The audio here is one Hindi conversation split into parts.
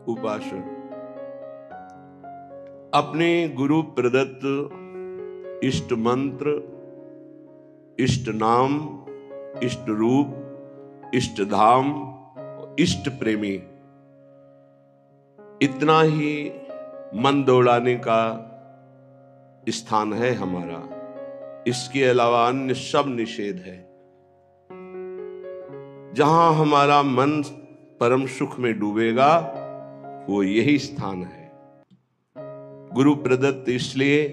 उपासक अपने गुरु प्रदत्त इष्ट मंत्र, इष्ट नाम, इष्ट रूप, इष्ट धाम, इष्ट प्रेमी, इतना ही मन दौड़ाने का स्थान है हमारा। इसके अलावा अन्य सब निषेध है। जहां हमारा मन परम सुख में डूबेगा वो यही स्थान है। गुरु प्रदत्त इसलिए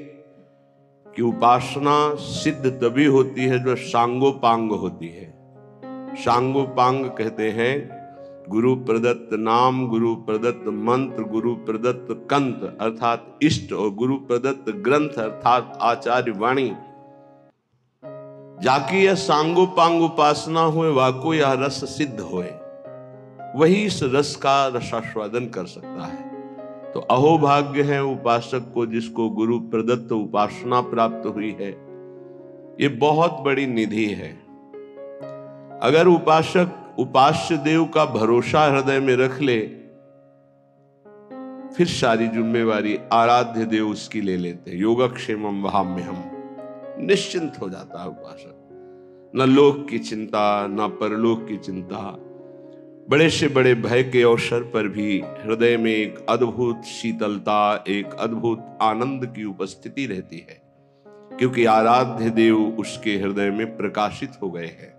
कि उपासना सिद्ध तभी होती है जो सांगोपांग होती है। सांगोपांग कहते हैं गुरु प्रदत्त नाम, गुरु प्रदत्त मंत्र, गुरु प्रदत्त कंत अर्थात इष्ट और गुरु प्रदत्त ग्रंथ अर्थात आचार्य वाणी। जाकी यह सांगोपांग उपासना हुए, वाको यह रस सिद्ध होए, वही इस रस का रसास्वादन कर सकता है। तो अहोभाग्य है उपासक को जिसको गुरु प्रदत्त उपासना प्राप्त हुई है। ये बहुत बड़ी निधि है। अगर उपासक उपास्य देव का भरोसा हृदय में रख ले, फिर सारी जिम्मेवारी आराध्य देव उसकी ले लेते। योगक्षेमम वहाम्यहम्, निश्चिंत हो जाता है उपासक। न लोक की चिंता, न परलोक की चिंता। बड़े से बड़े भय के अवसर पर भी हृदय में एक अद्भुत शीतलता, एक अद्भुत आनंद की उपस्थिति रहती है, क्योंकि आराध्य देव उसके हृदय में प्रकाशित हो गए हैं।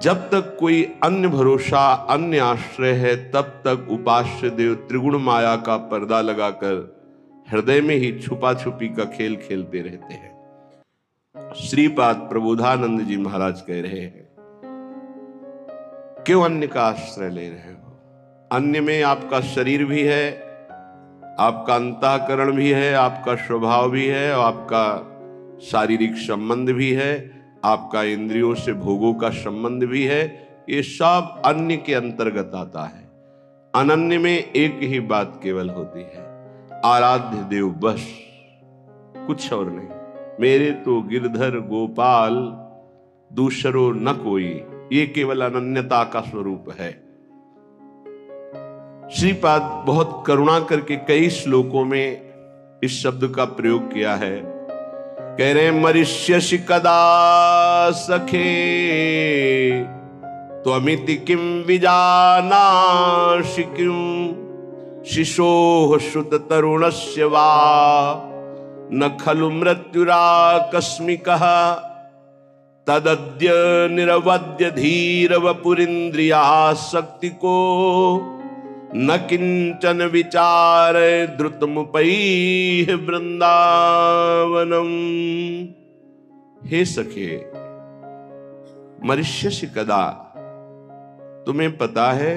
जब तक कोई अन्य भरोसा, अन्य आश्रय है, तब तक उपास्य देव त्रिगुण माया का पर्दा लगाकर हृदय में ही छुपा छुपी का खेल खेलते रहते हैं। श्रीपाद प्रबोधानंद जी महाराज कह रहे हैं, क्यों अन्य का आश्रय ले रहे हो? अन्य में आपका शरीर भी है, आपका अंतःकरण भी है, आपका स्वभाव भी है, आपका शारीरिक संबंध भी है, आपका इंद्रियों से भोगों का संबंध भी है। ये सब अन्य के अंतर्गत आता है। अनन्य में एक ही बात केवल होती है, आराध्य देव बस, कुछ और नहीं। मेरे तो गिरधर गोपाल दूसरो न कोई, ये केवल अनन्यता का स्वरूप है। श्रीपाद बहुत करुणा करके कई श्लोकों में इस शब्द का प्रयोग किया है। कह रहे हैं, मरिष्यसि कदा सखे त्वमिति किम विजानासि किं शिशोः श्रुत तरुणस्य वा न खलु मृत्युराकस्मिकः तदद्य निरवद्य धीर वपुरिन्द्रियासक्ति को न किंचन विचार द्रुतमुपैः वृंदावनम। हे सखे, मरिष्यसि कदा, तुम्हें पता है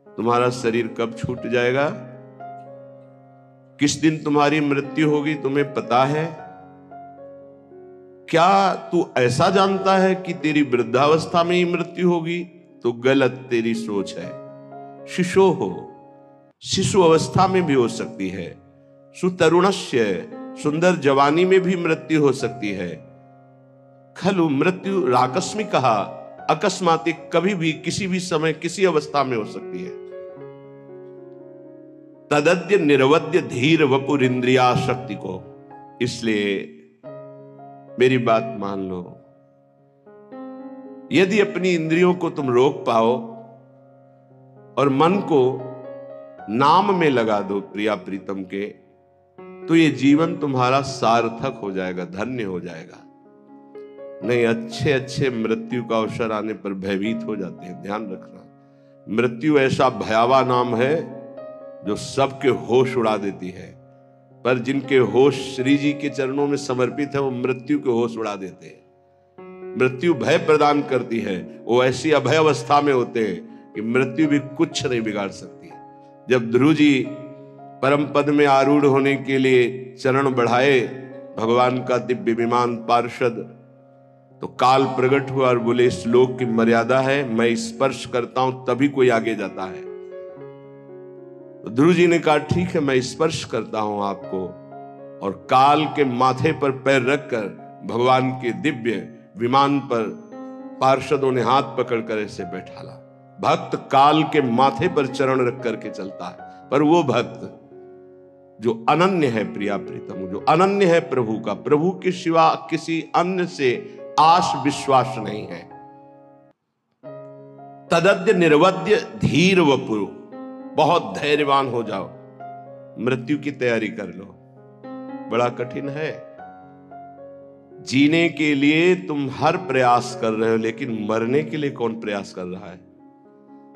तुम्हारा शरीर कब छूट जाएगा? किस दिन तुम्हारी मृत्यु होगी तुम्हें पता है? क्या तू ऐसा जानता है कि तेरी वृद्धावस्था में ही मृत्यु होगी? तो गलत तेरी सोच है। शिशो हो, शिशु अवस्था में भी हो सकती है। सुतरुणस्य, सुंदर जवानी में भी मृत्यु हो सकती है। खलु मृत्यु राकस्मिक कहा, अकस्मातिक, कभी भी किसी भी समय किसी अवस्था में हो सकती है। तदद्य निरवद्य धीर वपुर इंद्रिया शक्ति को। इसलिए मेरी बात मान लो, यदि अपनी इंद्रियों को तुम रोक पाओ और मन को नाम में लगा दो प्रिया प्रीतम के, तो ये जीवन तुम्हारा सार्थक हो जाएगा, धन्य हो जाएगा। नहीं, अच्छे अच्छे मृत्यु का अवसर आने पर भयभीत हो जाते हैं। ध्यान रखना, मृत्यु ऐसा भयावह नाम है जो सबके होश उड़ा देती है, पर जिनके होश श्री जी के चरणों में समर्पित है वो मृत्यु के होश उड़ा देते हैं। मृत्यु भय प्रदान करती है। वो ऐसी अभय अवस्था में होते हैं कि मृत्यु भी कुछ नहीं बिगाड़ सकती। जब ध्रुव जी परम पद में आरूढ़ होने के लिए चरण बढ़ाए भगवान का दिव्य विमान पार्षद, तो काल प्रकट हुआ और बोले, इस लोक की मर्यादा है, मैं स्पर्श करता हूं तभी कोई आगे जाता है। तो ध्रुव जी ने कहा, ठीक है, मैं स्पर्श करता हूं आपको, और काल के माथे पर पैर रखकर भगवान के दिव्य विमान पर पार्षदों ने हाथ पकड़कर ऐसे बैठाला। भक्त काल के माथे पर चरण रख करके चलता है, पर वो भक्त जो अनन्य है प्रिया प्रीतम, जो अनन्य है प्रभु का, प्रभु के सिवा किसी अन्य से आश विश्वास नहीं है। तदद्य निर्वद्य धीर वपुरु, बहुत धैर्यवान हो जाओ, मृत्यु की तैयारी कर लो। बड़ा कठिन है, जीने के लिए तुम हर प्रयास कर रहे हो, लेकिन मरने के लिए कौन प्रयास कर रहा है?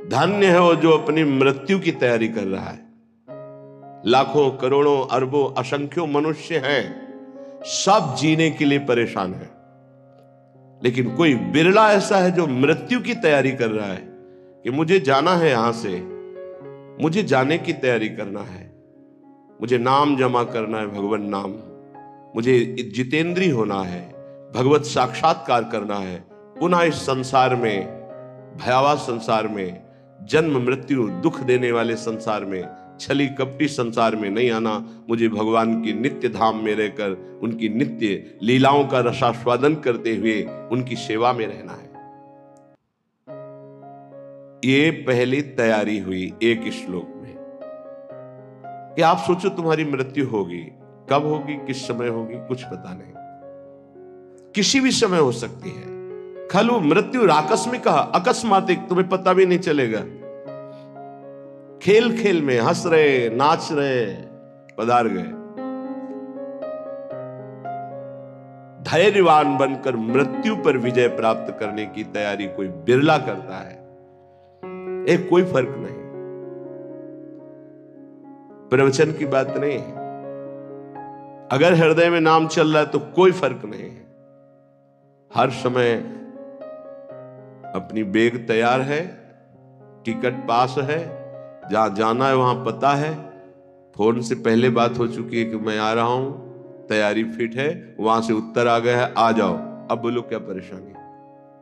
धन्य है वो जो अपनी मृत्यु की तैयारी कर रहा है। लाखों करोड़ों अरबों असंख्यों मनुष्य हैं, सब जीने के लिए परेशान हैं, लेकिन कोई बिरला ऐसा है जो मृत्यु की तैयारी कर रहा है कि मुझे जाना है यहां से, मुझे जाने की तैयारी करना है, मुझे नाम जमा करना है, भगवान नाम, मुझे जितेंद्री होना है, भगवत साक्षात्कार करना है, पुनः इस संसार में, भयावह संसार में, जन्म मृत्यु दुख देने वाले संसार में, छली कपटी संसार में नहीं आना, मुझे भगवान की नित्य धाम में रहकर उनकी नित्य लीलाओं का रसास्वादन करते हुए उनकी सेवा में रहना है। ये पहली तैयारी हुई एक श्लोक में कि आप सोचो तुम्हारी मृत्यु होगी, कब होगी, किस समय होगी, कुछ पता नहीं, किसी भी समय हो सकती है। खलु मृत्यु राकस्मिक, अकस्मातिक, तुम्हें पता भी नहीं चलेगा। खेल खेल में हंस रहे, नाच रहे, पधार गए। धैर्यवान बनकर मृत्यु पर विजय प्राप्त करने की तैयारी कोई बिरला करता है, एक कोई फर्क नहीं। प्रवचन की बात नहीं है, अगर हृदय में नाम चल रहा है तो कोई फर्क नहीं है। हर समय अपनी बैग तैयार है, टिकट पास है, जहां जाना है वहां पता है, फोन से पहले बात हो चुकी है कि मैं आ रहा हूं, तैयारी फिट है, वहां से उत्तर आ गया है, आ जाओ। अब बोलो क्या परेशानी?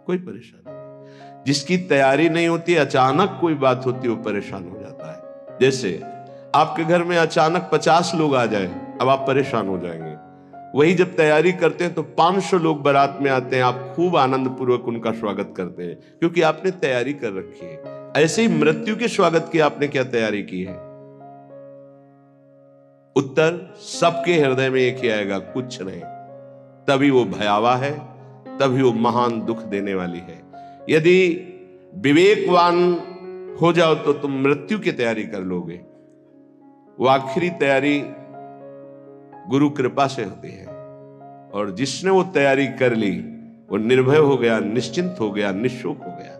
कोई परेशानी नहीं। जिसकी तैयारी नहीं होती, अचानक कोई बात होती है, वो परेशान हो जाता है। जैसे आपके घर में अचानक 50 लोग आ जाए, अब आप परेशान हो जाएंगे। वही जब तैयारी करते हैं तो 500 लोग बारात में आते हैं, आप खूब आनंद पूर्वक उनका स्वागत करते हैं, क्योंकि आपने तैयारी कर रखी है। ऐसे ही मृत्यु के स्वागत की आपने क्या तैयारी की है? उत्तर सबके हृदय में एक ही आएगा, कुछ नहीं। तभी वो भयावह है, तभी वो महान दुख देने वाली है। यदि विवेकवान हो जाओ तो तुम मृत्यु की तैयारी कर लोगे। वो आखिरी तैयारी गुरु कृपा से होती है, और जिसने वो तैयारी कर ली वो निर्भय हो गया, निश्चिंत हो गया, निशोक हो गया।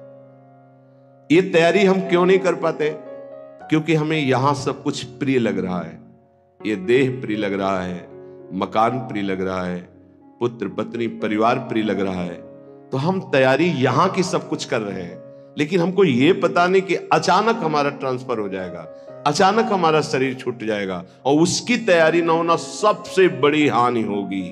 ये तैयारी हम क्यों नहीं कर पाते? क्योंकि हमें यहां सब कुछ प्रिय लग रहा है, ये देह प्रिय लग रहा है, मकान प्रिय लग रहा है, पुत्र पत्नी परिवार प्रिय लग रहा है, तो हम तैयारी यहां की सब कुछ कर रहे हैं, लेकिन हमको ये पता नहीं कि अचानक हमारा ट्रांसफर हो जाएगा, अचानक हमारा शरीर छूट जाएगा, और उसकी तैयारी न होना सबसे बड़ी हानि होगी।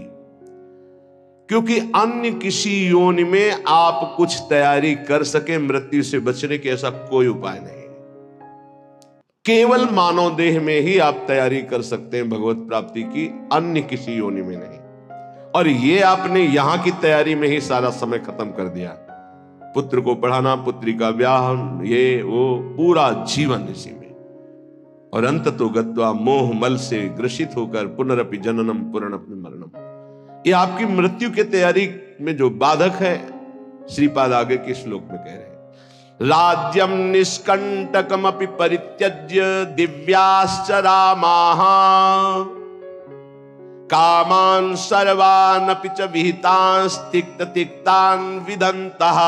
क्योंकि अन्य किसी योनि में आप कुछ तैयारी कर सके मृत्यु से बचने के, ऐसा कोई उपाय नहीं। केवल मानव देह में ही आप तैयारी कर सकते हैं भगवत प्राप्ति की, अन्य किसी योनि में नहीं। और ये आपने यहां की तैयारी में ही सारा समय खत्म कर दिया। पुत्र को पढ़ाना, पुत्री का ब्याह, ये वो पूरा जीवन इसी में, और अंत तो गत्वा मोह मल से ग्रसित होकर पुनरपि जननम पुनरपि मरणम। ये आपकी मृत्यु के तैयारी में जो बाधक है, श्रीपाद आगे के श्लोक में कह रहे हैं, राज्यम निष्कंटकमपि परित्यज्य दिव्याश्च रामाः कामान सर्वानपि च विहितांस् तिक्त तिक्तान् विदन्तः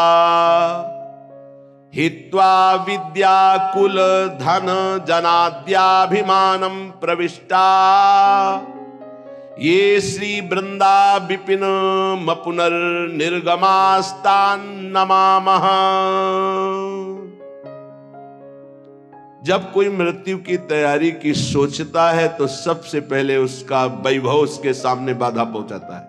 हित्वा विद्याकुल धन जनाद्याभिमानं प्रविष्टा ये श्री वृंदा विपिन पुनर्निर्गमास्तान् नमामः। जब कोई मृत्यु की तैयारी की सोचता है तो सबसे पहले उसका वैभव उसके सामने बाधा पहुंचाता है।